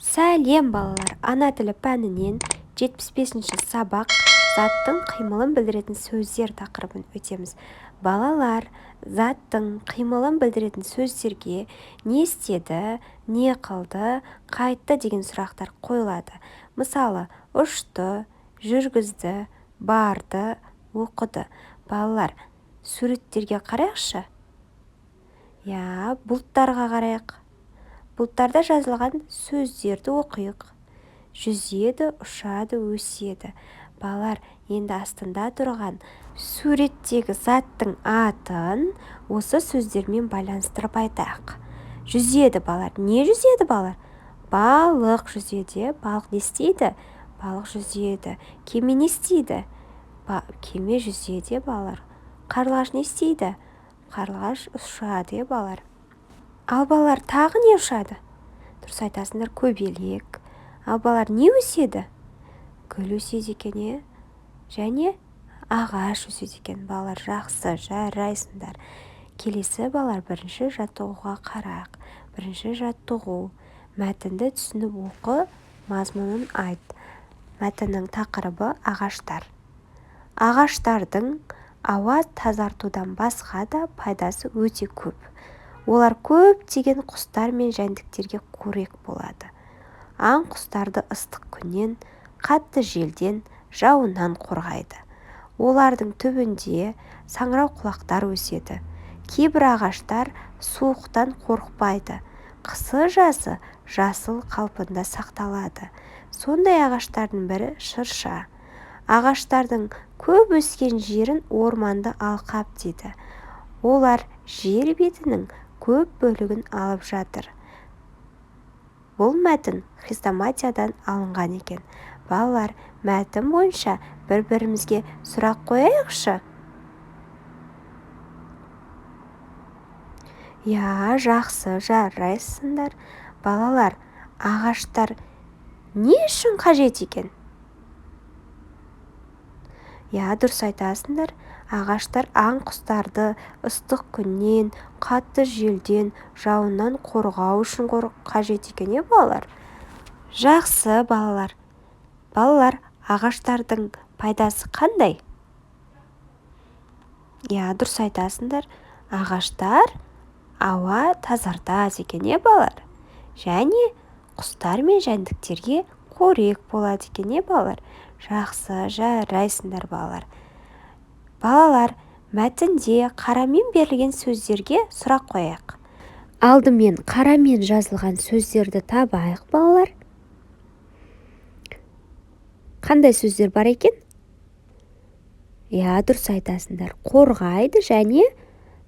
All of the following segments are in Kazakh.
Сәлем балалар, ана тілі пәнінен 75-ші сабақ заттың қимылын білдіретін сөздер тақырыбын өтеміз. Балалар, заттың қимылын білдіретін сөздерге не істеді, не қылды, қайтты деген сұрақтар қойылады. Мысалы, ұшты, жүргізді, барды, оқыды. Балалар, суреттерге қарайықшы. Бұлттарға қарайық. Бұлттарда жазылған сөздерді оқиық. Жүзеді, ұшады, өседі. Балалар, енді астында тұрған суреттегі заттың атын осы сөздермен байланыстырып айтайық. Жүзеді, балалар. Не жүзеді, балалар? Балық жүзеді. Балық не істейді? Балық жүзеді. Кеме не істейді? Кеме жүзеді, балалар. Қарлығаш не істейді? Қарлығаш ұшады, балалар. Ал балалар, тағы не ұшады? Дұрыс айтасыңдар, көбелек. Ал балалар, не өседі? Гүл өседі екен, және ағаш өседі екен. Балалар, жақсы, жарайсыңдар. Келесі балалар, бірінші жаттығуға қарайық. Бірінші жаттығу. Мәтінді түсініп оқы, мазмұнын айт. Мәтіннің тақырыбы ағаштар. Ағаштардың ауа тазартудан басқа да пайдасы өте көп. Олар көптеген құстар мен жәндіктерге қорек болады. Аң құстарды ыстық күннен, қатты желден, жауыннан қорғайды. Олардың түбінде саңырау құлақтар өседі. Кейбір ағаштар суықтан қорықпайды. Қысы-жазы жасыл қалпында сақталады. Сондай ағаштардың бірі шырша. Ағаштардың көп өскен жерін орманды алқап дейді. Олар жер бетінің көп бөлігін алып жатыр. Бұл мәтін хрестоматиядан алынған екен. Балалар, мәтін бойынша бір-бірімізге сұрақ қояйықшы. Жақсы, жарайсыңдар. Балалар, ағаштар не үшін қажет екен? Дұрыс айтасыңдар. Ағаштар аң құстарды ыстық күннен, қатты желден, жауыннан қорғау үшін қажет екен, балалар? Жақсы, балалар. Балалар, ағаштардың пайдасы қандай? Дұрыс айтасыңдар. Ағаштар ауа тазартады екен, балалар? Және құстар мен жәндіктерге қорек болады екен, балалар? Жақсы, жарайсыңдар, балалар. Балалар, мәтінде қарамен берілген сөздерге сұрақ қояйық. Алдымен қарамен жазылған сөздерді табайық, балалар. Қандай сөздер бар екен? Дұрыс айтасыңдар. Қорғайды және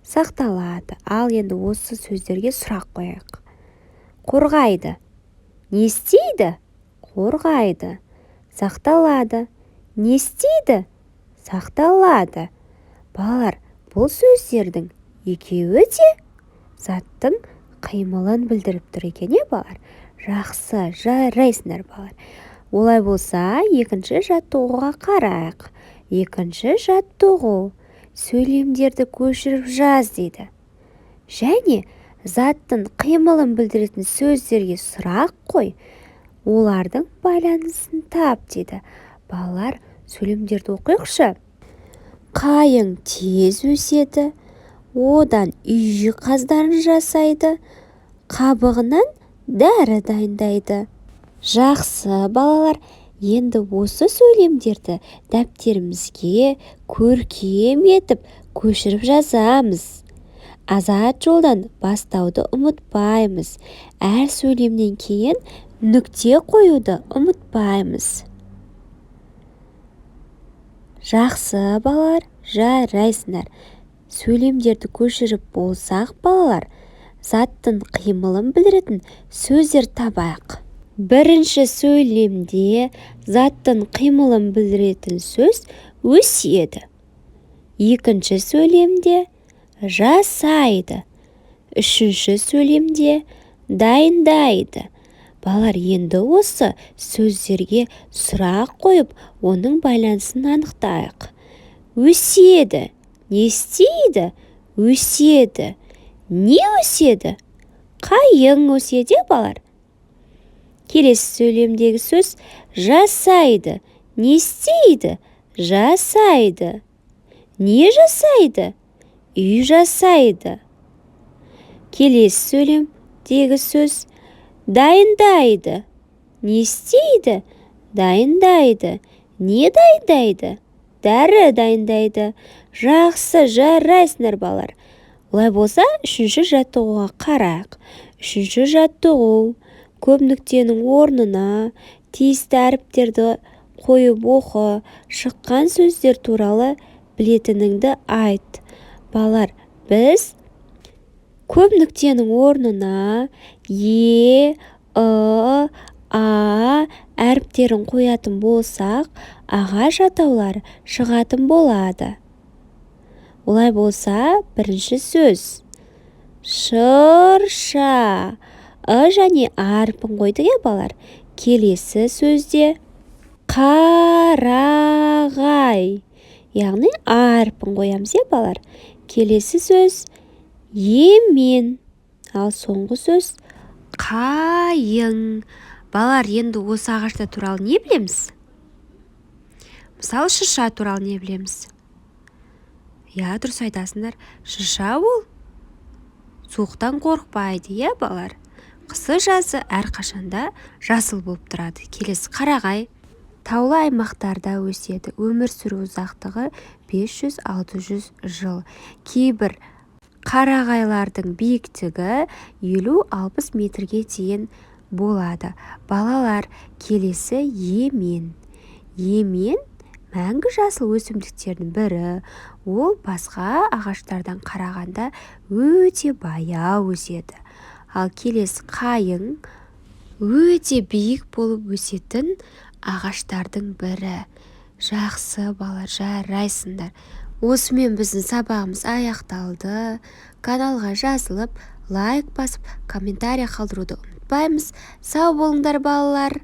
сақталады. Ал енді осы сөздерге сұрақ қояйық. Қорғайды. Не істейді? Қорғайды. Сақталады. Не істейді? Сақталады. Балалар, бұл сөздердің екеуі де заттың қимылын білдіріп тұр екен, балалар? Жақсы, жарайсыңдар, балалар. Олай болса, екінші жаттығуға қарайық. Екінші жаттығу. Сөйлемдерді көшіріп жаз дейді. Және заттың қимылын білдіретін сөздерге сұрақ қой. Олардың байланысын тап дейді. Балалар, сөйлемдерді оқиықшы. Қайың тез өседі, одан үй жиһаздарын жасайды, қабығынан дәрі дайындайды. Жақсы, балалар. Енді осы сөйлемдерді дәптерімізге көркем етіп көшіріп жазамыз. Азат жолдан бастауды ұмытпаймыз. Әр сөйлемнен кейін нүкте қоюды ұмытпаймыз. Жақсы, балалар, жарайсыңдар. Сөйлемдерді көшіріп болсақ, балалар, заттың қимылын білдіретін сөздер табайық. Бірінші сөйлемде заттың қимылын білдіретін сөз өседі. Екінші сөйлемде жасайды. Үшінші сөйлемде дайындайды. Балалар, енді осы сөздерге сұрақ қойып, оның байланысын анықтайық. Өседі. Не істейді? Өседі. Не өседі? Қайың өседі, балалар? Келесі сөйлемдегі сөз жасайды. Не істейді? Жасайды. Не жасайды? Үй жасайды. Келесі сөйлемдегі сөз дайындайды. Не істейді? Дайындайды. Не дайындайды? Дәрі дайындайды. Жақсы, жарайсыңдар балалар. Олай болса, үшінші жаттығуға қарайық. Үшінші жаттығу: көп нүктенің орнына тиісті әріптерді қойып оқы, шыққан сөздер туралы білетініңді айт. Балалар, біз көп нүктенің орнына е, а әріптерін қоятын болсақ, ағаш атаулары шығатын болады. Олай болса, бірінші сөз шырша. Және әрпін қойдық, балалар. Келесі сөзде қарағай. Яғни әрпін қоямыз, балалар. Келесі сөз емен. Ал соңғы сөз қайың. Балалар, енді осы ағаштар туралы не білеміз? Мысалы, шырша туралы не білеміз? Дұрыс айтасыңдар. Шырша ол суықтан қорықпайды, балалар. Қысы-жазы әрқашанда жасыл болып тұрады. Келесі қарағай. Таулы аймақтарда өседі. Өмір сүру ұзақтығы 500-600 жыл. Кейбір қарағайлардың биіктігі 50-60 метрге дейін болады. Балалар, келесі емен. Емен мәңгі жасыл өсімдіктердің бірі. Ол басқа ағаштардан қарағанда өте баяу өседі. Ал келесі қайың өте биік болып өсетін ағаштардың бірі. Жақсы, балалар, жарайсыңдар. Осымен біздің сабағымыз аяқталды. Каналға жазылып, лайк басып, комментарий қалдыруды ұмытпаймыз. Сау болыңдар, балалар.